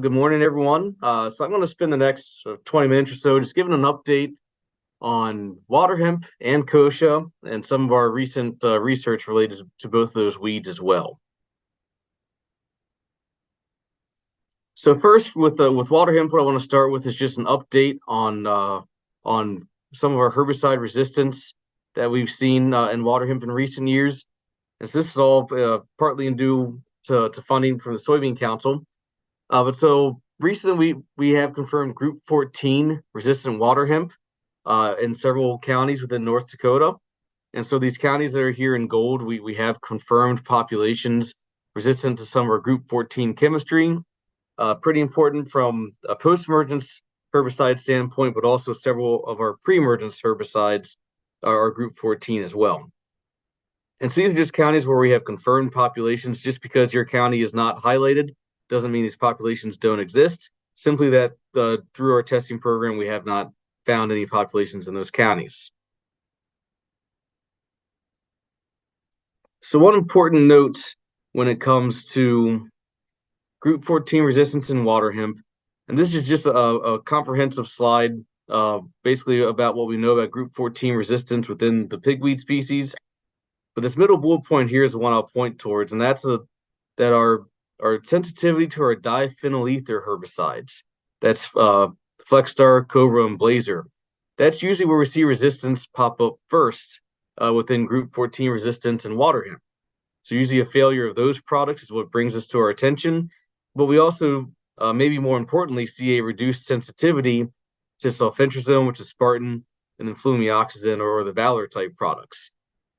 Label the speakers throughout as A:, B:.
A: Good morning, everyone. So I'm going to spend the next 20 minutes or so just giving an update on Waterhemp and Kochia and some of our recent research related to both of those weeds as well. So first, with Waterhemp, what I want to start with is just an update on some of our herbicide resistance that we've seen in Waterhemp in recent years. And so this is all partly due to funding from the Soybean Council. But so recently we have confirmed Group 14 resistant water hemp in several counties within North Dakota. And so these counties that are here in gold, we have confirmed populations resistant to some of our Group 14 chemistry. Pretty important from a post-emergence herbicide standpoint, but also several of our pre-emergence herbicides are Group 14 as well. And so these are just counties where we have confirmed populations. Just because your county is not highlighted doesn't mean these populations don't exist. Simply that through our testing program, we have not found any populations in those counties. So one important note when it comes to Group 14 resistance in water hemp, and this is just a comprehensive slide basically about what we know about Group 14 resistance within the pigweed species. But this middle bullet point here is the one I'll point towards, and that's that our sensitivity to our diphenyl ether herbicides, that's Flexstar, Cobra, and Blazer. That's usually where we see resistance pop up first within Group 14 resistance and water hemp. So usually a failure of those products is what brings us to our attention. But we also, maybe more importantly, see a reduced sensitivity to sulfentrazone, which is Spartan, and then flumioxazin or the Valor type products.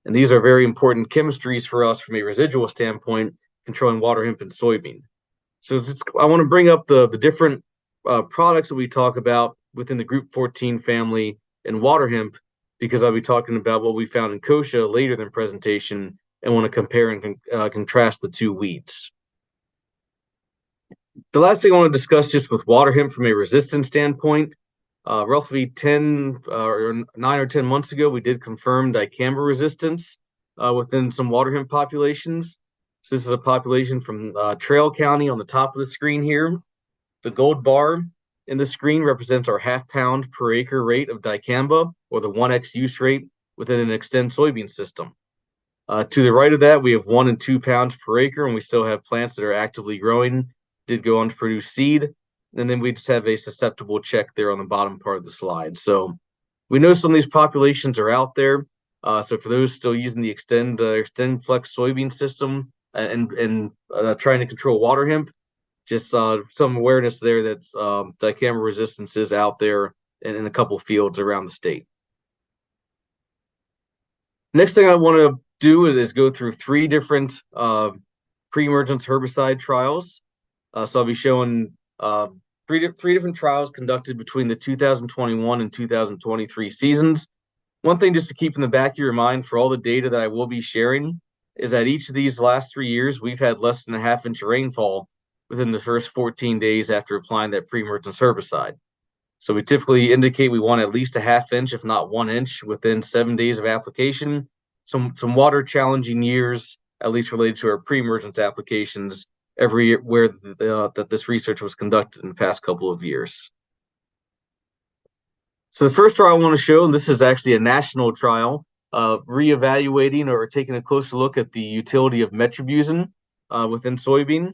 A: And these are very important chemistries for us from a residual standpoint, controlling water hemp and soybean. So I want to bring up the different products that we talk about within the Group 14 family in water hemp, because I'll be talking about what we found in Kochia later in the presentation and want to compare and contrast the two weeds. The last thing I want to discuss just with water hemp from a resistance standpoint, roughly 9 or 10 months ago, we did confirm Dicamba resistance within some water hemp populations. So this is a population from Trail County on the top of the screen here. The gold bar in the screen represents our half-pound per acre rate of Dicamba, or the 1x use rate within an Xtend soybean system. To the right of that, we have 1 and 2 pounds per acre, and we still have plants that are actively growing, did go on to produce seed, and then we just have a susceptible check there on the bottom part of the slide. So we know some of these populations are out there. So for those still using the Xtend Flex soybean system and trying to control water hemp, just some awareness there that dicamba resistance is out there in a couple fields around the state. Next thing I want to do is go through 3 different pre-emergence herbicide trials. So I'll be showing three different trials conducted between the 2021 and 2023 seasons. One thing just to keep in the back of your mind for all the data that I will be sharing is that each of these last 3 years, we've had less than a half-inch rainfall within the first 14 days after applying that pre-emergence herbicide. So we typically indicate we want at least a half-inch, if not 1 inch, within 7 days of application. Some water challenging years, at least related to our pre-emergence applications, everywhere that this research was conducted in the past couple of years. So the first trial I want to show, and this is actually a national trial, reevaluating or taking a closer look at the utility of Metribuzin within soybean.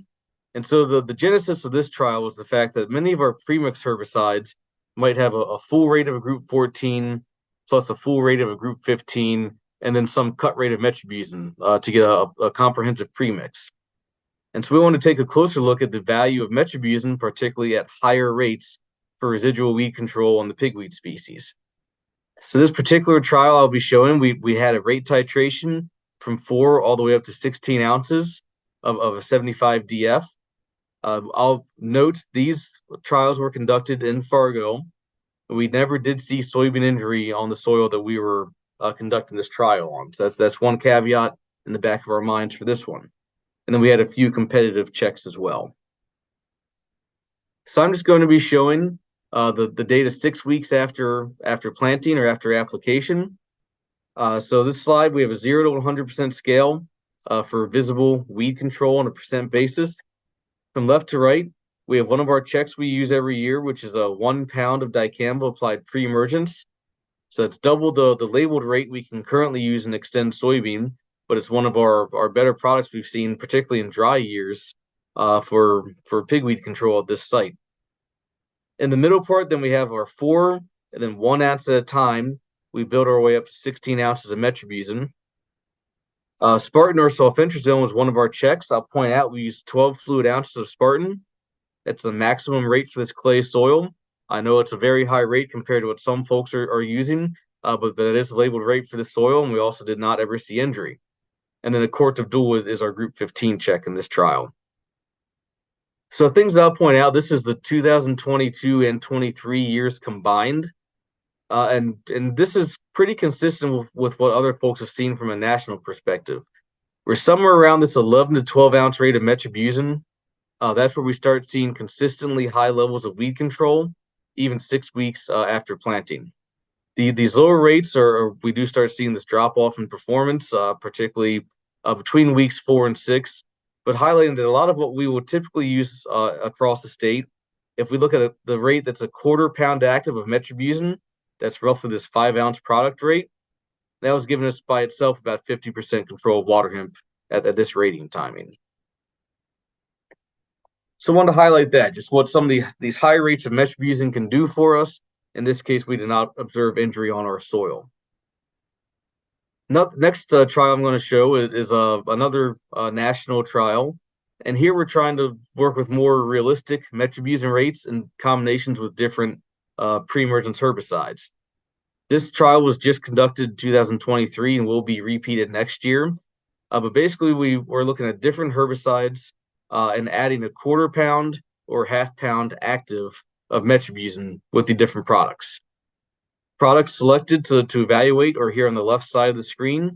A: And so the genesis of this trial was the fact that many of our premix herbicides might have a full rate of a Group 14 plus a full rate of a Group 15, and then some cut rate of Metribuzin to get a comprehensive premix. And so we want to take a closer look at the value of Metribuzin, particularly at higher rates for residual weed control on the pigweed species. So this particular trial I'll be showing, we had a rate titration from 4 all the way up to 16 ounces of a 75 DF. I'll note these trials were conducted in Fargo. We never did see soybean injury on the soil that we were conducting this trial on. So that's one caveat in the back of our minds for this one. And then we had a few competitive checks as well. So I'm just going to be showing the data 6 weeks after planting or after application. So this slide, we have a 0 to 100% scale for visible weed control on a percent basis. From left to right, We have one of our checks we use every year, which is a 1 pound of Dicamba applied pre-emergence. So it's double the labeled rate we can currently use in Extend Soybean, but it's one of our better products we've seen, particularly in dry years, for pigweed control at this site. In the middle part, then we have our 4 and then 1 ounce at a time. We build our way up to 16 ounces of Metribuzin. Spartan or sulfentrazone was one of our checks. I'll point out we use 12 fluid ounces of Spartan. That's the maximum rate for this clay soil. I know it's a very high rate compared to what some folks are using, but that is the labeled rate for the soil, and we also did not ever see injury. And then a quart of dual is our group 15 check in this trial. So things I'll point out, this is the 2022 and 23 years combined. And this is pretty consistent with what other folks have seen from a national perspective. We're somewhere around this 11 to 12 ounce rate of Metribuzin. That's where we start seeing consistently high levels of weed control, even 6 weeks after planting. These lower rates we do start seeing this drop off in performance, particularly between weeks 4 and 6, but highlighting that a lot of what we will typically use across the state, if we look at the rate that's a 1/4 pound active of Metribuzin, that's roughly this 5 ounce product rate, that was giving us by itself about 50% control of Waterhemp at this rating timing. So I wanted to highlight that, just what some of these high rates of Metribuzin can do for us. In this case, we did not observe injury on our soil. Next trial I'm going to show is another national trial. And here we're trying to work with more realistic Metribuzin rates in combinations with different pre-emergence herbicides. This trial was just conducted in 2023 and will be repeated next year. But basically, we're looking at different herbicides and adding a 1/4 pound or 1/2 pound active of Metribuzin with the different products. Products selected to evaluate are here on the left side of the screen,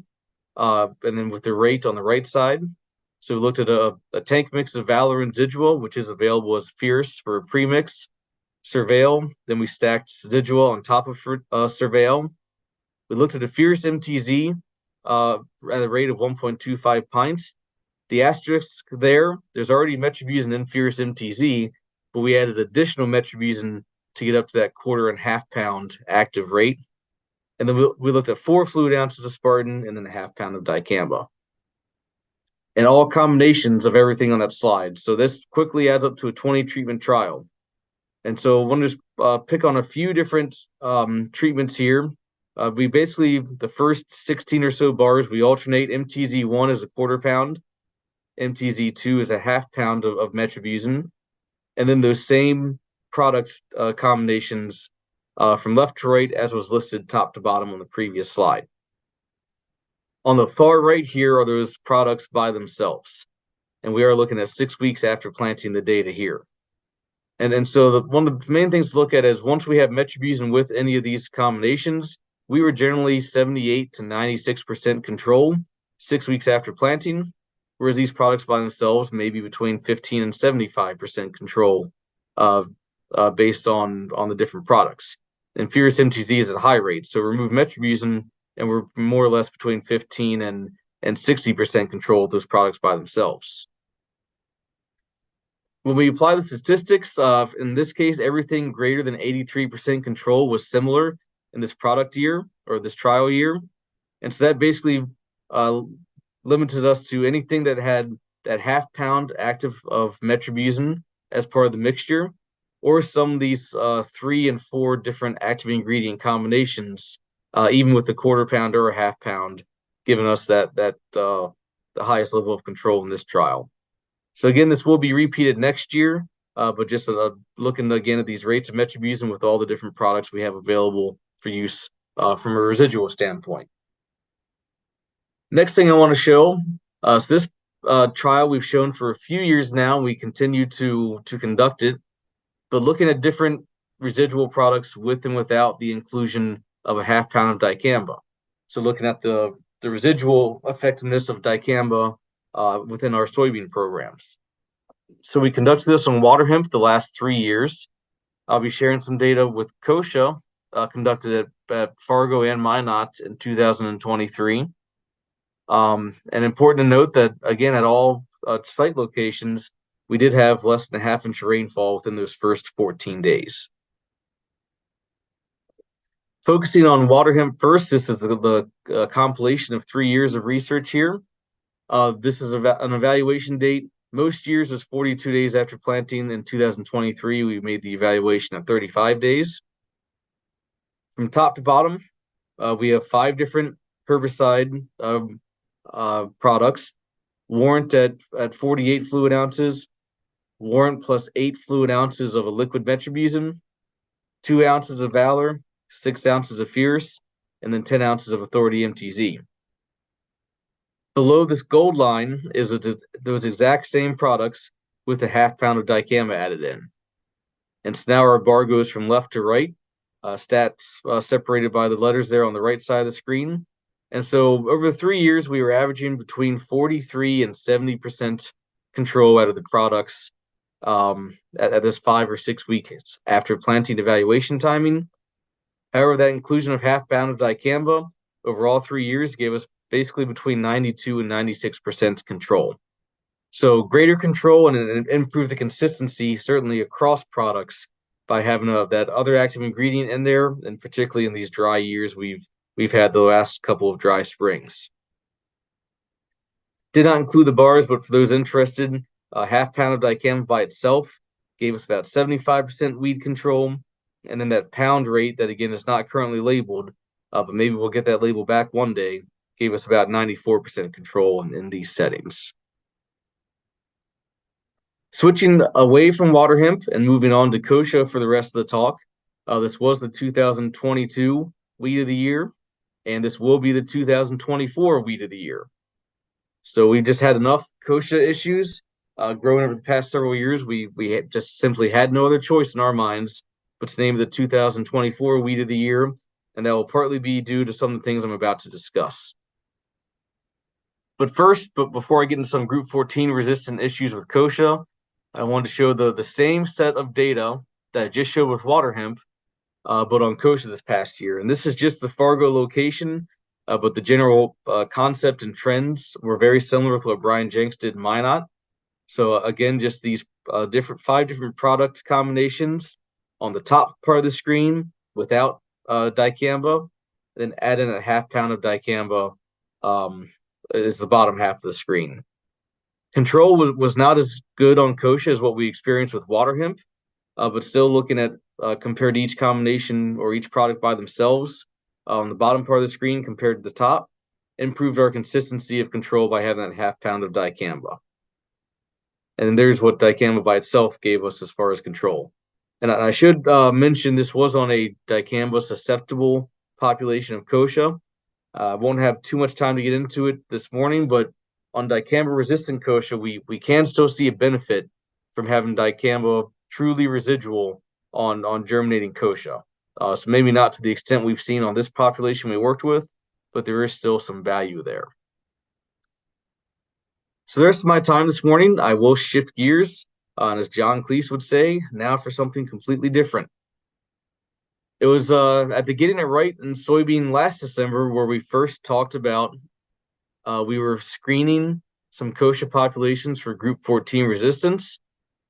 A: and then with the rate on the right side. So we looked at a tank mix of Valor and Residual, which is available as Fierce for a premix, Surveil. Then we stacked Residual on top of Surveil. We looked at a Fierce MTZ at a rate of 1.25 pints. The asterisk there's already Metribuzin in Fierce MTZ, but we added additional Metribuzin to get up to that 1/4 and 1/2 pound active rate. And then we looked at 4 fluid ounces of Spartan and then a 1/2 pound of Dicamba. And all combinations of everything on that slide. So this quickly adds up to a 20 treatment trial. And so I want to just pick on a few different treatments here. We basically, the first 16 or so bars, we alternate MTZ1 as a 1/4 pound, MTZ2 is a 1/2 pound of Metribuzin, and then those same product combinations from left to right as was listed top to bottom on the previous slide. On the far right here are those products by themselves, and we are looking at 6 weeks after planting the data here. And so one of the main things to look at is once we have Metribuzin with any of these combinations, we were generally 78 to 96% control 6 weeks after planting, whereas these products by themselves may be between 15 and 75% control based on the different products. And Fierce MTZ is at a high rate, so remove Metribuzin and we're more or less between 15 and 60% control of those products by themselves. When we apply the statistics, in this case, everything greater than 83% control was similar in this product year or this trial year. And so that basically limited us to anything that had that 1/2 pound active of Metribuzin as part of the mixture, or some of these 3 and 4 different active ingredient combinations, even with the 1/4 pound or a 1/2 pound, giving us the highest level of control in this trial. So again, this will be repeated next year, but just looking again at these rates of Metribuzin with all the different products we have available for use from a residual standpoint. Next thing I want to show, so this trial we've shown for a few years now. We continue to conduct it, but looking at different residual products with and without the inclusion of a 1/2 pound of Dicamba. So looking at the residual effectiveness of Dicamba within our soybean programs. So we conducted this on Waterhemp the last 3 years. I'll be sharing some data with Kochia, conducted at Fargo and Minot in 2023. And important to note that, again, at all site locations, we did have less than a half-inch rainfall within those first 14 days. Focusing on Waterhemp first, this is the compilation of 3 years of research here. This is an evaluation date. Most years was 42 days after planting. In 2023, we made the evaluation at 35 days. From top to bottom, we have 5 different herbicide products. Warrant at 48 fluid ounces, Warrant plus 8 fluid ounces of a liquid Metribuzin, 2 ounces of Valor, 6 ounces of Fierce, and then 10 ounces of Authority MTZ. Below this gold line is those exact same products with a half pound of Dicamba added in. And so now our bar goes from left to right, stats separated by the letters there on the right side of the screen. And so over the 3 years, we were averaging between 43 and 70% control out of the products at this 5 or 6 weeks after planting evaluation timing. However, that inclusion of half pound of Dicamba over all 3 years gave us basically between 92 and 96% control. So greater control and improve the consistency certainly across products by having that other active ingredient in there, and particularly in these dry years we've had the last couple of dry springs. Did not include the bars, but for those interested, a half pound of Dicamba by itself gave us about 75% weed control, and then that pound rate that again is not currently labeled, but maybe we'll get that label back one day, gave us about 94% control in these settings. Switching away from Waterhemp and moving on to Kochia for the rest of the talk. This was the 2022 Weed of the Year, and this will be the 2024 Weed of the Year. So we've just had enough Kochia issues growing over the past several years. We just simply had no other choice in our minds but to name the 2024 Weed of the Year, and that will partly be due to some of the things I'm about to discuss. But before I get into some Group 14 resistant issues with Kochia, I wanted to show the same set of data that I just showed with Waterhemp, but on Kochia this past year. And this is just the Fargo location, but the general concept and trends were very similar with what Brian Jenks did in Minot. So again, just these 5 different product combinations on the top part of the screen without Dicamba, then add in a half pound of Dicamba is the bottom half of the screen. Control was not as good on Kochia as what we experienced with Waterhemp, but still looking at compared to each combination or each product by themselves on the bottom part of the screen compared to the top, improved our consistency of control by having that half pound of Dicamba. And there's what Dicamba by itself gave us as far as control. And I should mention this was on a Dicamba susceptible population of Kochia. I won't have too much time to get into it this morning, but on Dicamba resistant Kochia, we can still see a benefit from having Dicamba truly residual on germinating Kochia. So maybe not to the extent we've seen on this population we worked with, but there is still some value there. So the rest of my time this morning, I will shift gears, and as John Cleese would say, now for something completely different. It was at the Getting It Right in Soybean last December where we first talked about we were screening some Kochia populations for Group 14 resistance.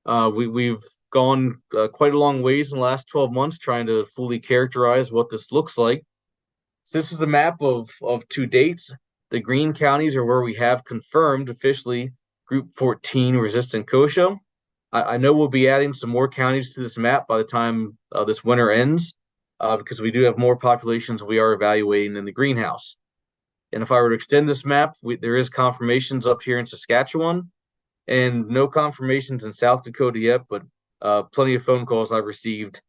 A: We've gone quite a long ways in the last 12 months trying to fully characterize what this looks like. So this is a map of 2 dates. The green counties are where we have confirmed officially Group 14 resistant Kochia. I know we'll be adding some more counties to this map by the time this winter ends, because we do have more populations we are evaluating in the greenhouse. And if I were to extend this map, there is confirmations up here in Saskatchewan, and no confirmations in South Dakota yet, but plenty of phone calls I've received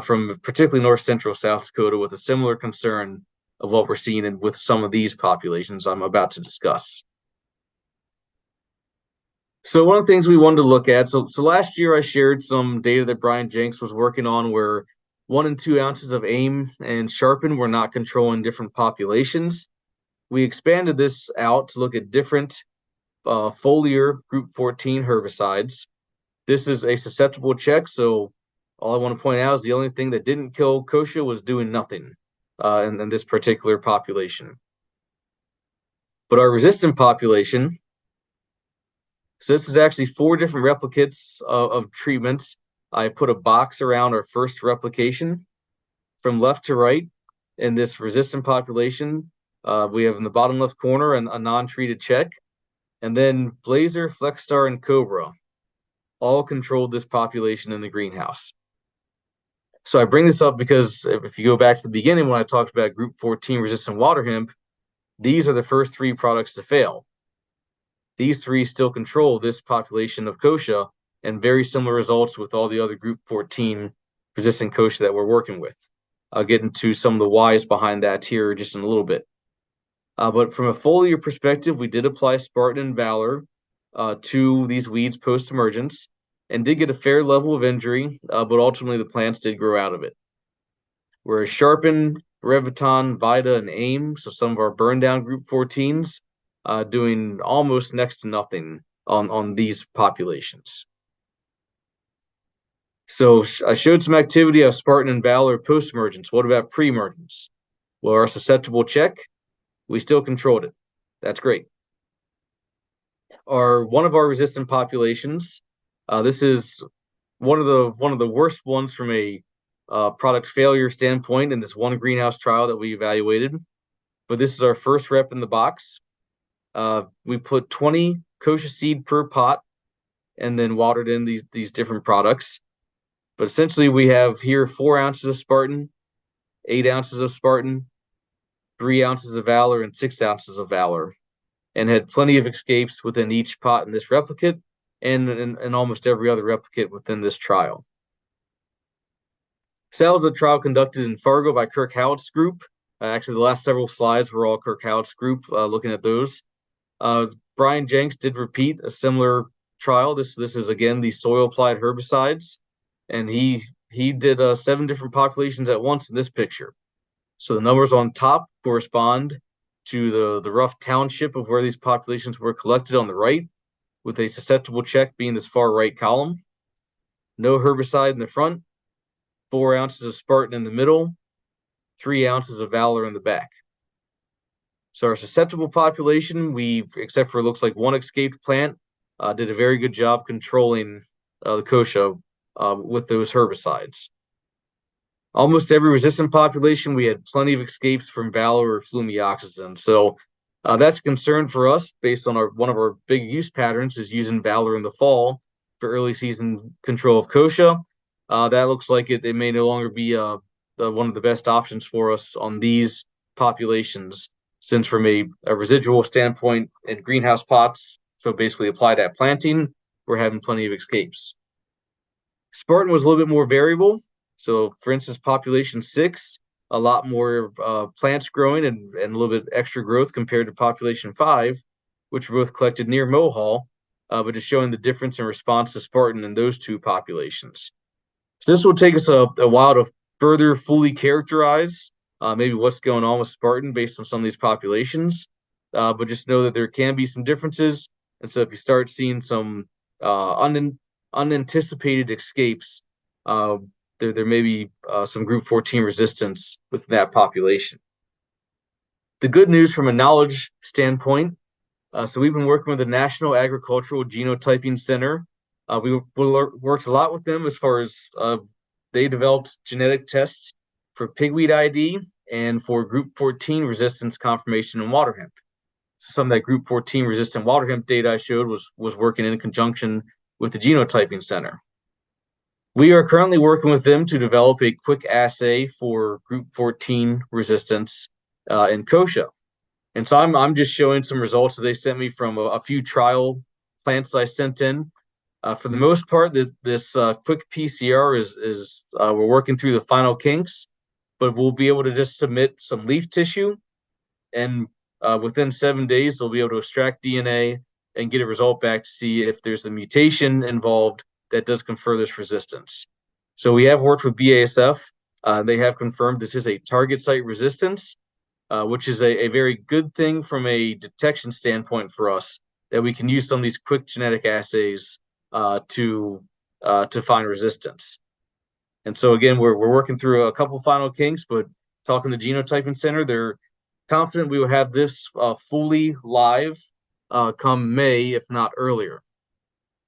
A: from particularly north central South Dakota with a similar concern of what we're seeing with some of these populations I'm about to discuss. So one of the things we wanted to look at, so last year I shared some data that Brian Jenks was working on where 1 and 2 ounces of AIM and Sharpen were not controlling different populations. We expanded this out to look at different foliar Group 14 herbicides. This is a susceptible check, so all I want to point out is the only thing that didn't kill Kochia was doing nothing in this particular population. But our resistant population, So this is actually 4 different replicates of treatments. I put a box around our first replication from left to right in this resistant population. We have in the bottom left corner a non-treated check, and then Blazer, Flexstar, and Cobra all controlled this population in the greenhouse. So I bring this up because if you go back to the beginning when I talked about group 14 resistant water hemp, these are the first 3 products to fail. These 3 still control this population of kochia, and very similar results with all the other group 14 resistant kochia that we're working with. I'll get into some of the whys behind that here just in a little bit. But from a foliar perspective, we did apply Spartan and Valor to these weeds post-emergence and did get a fair level of injury, but ultimately the plants did grow out of it. Whereas Sharpen, Reviton, Vita, and AIM, so some of our burn down group 14s, doing almost next to nothing on these populations. So I showed some activity of Spartan and Valor post-emergence. What about pre-emergence? Well, our susceptible check, we still controlled it. That's great. One of our resistant populations, this is one of the worst ones from a product failure standpoint in this one greenhouse trial that we evaluated. But this is our first rep in the box. We put 20 kochia seed per pot and then watered in these different products. But essentially we have here 4 ounces of Spartan, 8 ounces of Spartan, 3 ounces of Valor, and 6 ounces of Valor, and had plenty of escapes within each pot in this replicate and in almost every other replicate within this trial. So that was a trial conducted in Fargo by Kirk Howitt's group. Actually, the last several slides were all Kirk Howitt's group, looking at those. Brian Jenks did repeat a similar trial. This is, again, the soil-applied herbicides, and he did 7 different populations at once in this picture. So the numbers on top correspond to the rough township of where these populations were collected on the right, with a susceptible check being this far right column. No herbicide in the front, 4 ounces of Spartan in the middle, 3 ounces of Valor in the back. So our susceptible population, except for it looks like 1 escaped plant, did a very good job controlling the kochia with those herbicides. Almost every resistant population, we had plenty of escapes from Valor or flumioxazin. So that's a concern for us based on one of our big use patterns is using Valor in the fall for early season control of kochia. That looks like it may no longer be one of the best options for us on these populations, since from a residual standpoint in greenhouse pots, so basically applied at planting, we're having plenty of escapes. Spartan was a little bit more variable. So for instance, population 6, a lot more plants growing and a little bit extra growth compared to population 5, which were both collected near Mohall, but just showing the difference in response to Spartan in those 2 populations. So this will take us a while to further fully characterize maybe what's going on with Spartan based on some of these populations, but just know that there can be some differences. And so if you start seeing some unanticipated escapes, there may be some group 14 resistance within that population. The good news from a knowledge standpoint, so we've been working with the National Agricultural Genotyping Center. We worked a lot with them as far as they developed genetic tests for pigweed ID and for group 14 resistance confirmation in water hemp. So some of that group 14 resistant water hemp data I showed was working in conjunction with the Genotyping Center. We are currently working with them to develop a quick assay for group 14 resistance in kochia. And so I'm just showing some results that they sent me from a few trial plants I sent in. For the most part, this quick PCR is we're working through the final kinks, but we'll be able to just submit some leaf tissue, and within 7 days, they'll be able to extract DNA and get a result back to see if there's a mutation involved that does confer this resistance. So we have worked with BASF. They have confirmed this is a target site resistance, which is a very good thing from a detection standpoint for us, that we can use some of these quick genetic assays to find resistance. And so again, we're working through a couple final kinks, but talking to the Genotyping Center, they're confident we will have this fully live come May, if not earlier.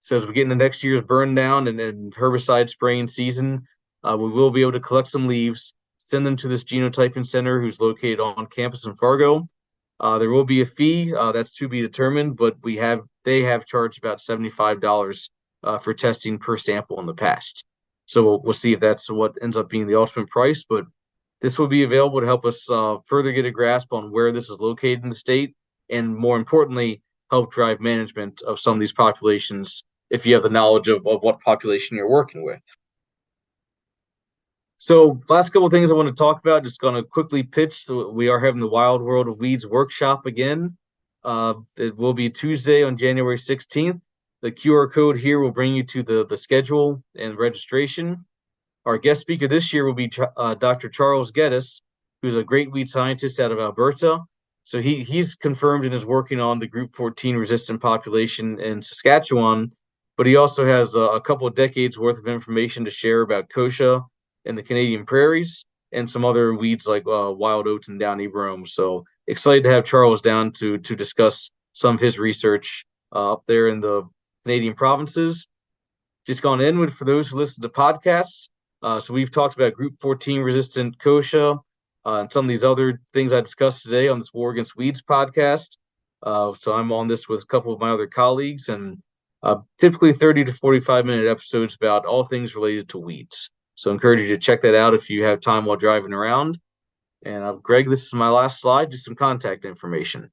A: So as we get into next year's burn down and herbicide spraying season, we will be able to collect some leaves, send them to this genotyping center who's located on campus in Fargo. There will be a fee that's to be determined, but they have charged about $75 for testing per sample in the past. So we'll see if that's what ends up being the ultimate price, but this will be available to help us further get a grasp on where this is located in the state, and more importantly, help drive management of some of these populations if you have the knowledge of what population you're working with. So last couple of things I want to talk about, just going to quickly pitch. So we are having the Wild World of Weeds workshop again. It will be Tuesday on January 16th. The QR code here will bring you to the schedule and registration. Our guest speaker this year will be Dr. Charles Geddes, who's a great weed scientist out of Alberta. So he's confirmed and is working on the Group 14 resistant population in Saskatchewan, but he also has a couple of decades worth of information to share about Kochia and the Canadian prairies and some other weeds like wild oat and downy brome. So excited to have Charles down to discuss some of his research up there in the Canadian provinces. Just gone in with for those who listen to podcasts. So we've talked about Group 14 resistant kochia and some of these other things I discussed today on this War Against Weeds podcast. So I'm on this with a couple of my other colleagues, and typically 30 to 45-minute episodes about all things related to weeds. So I encourage you to check that out if you have time while driving around. And Greg, this is my last slide, just some contact information.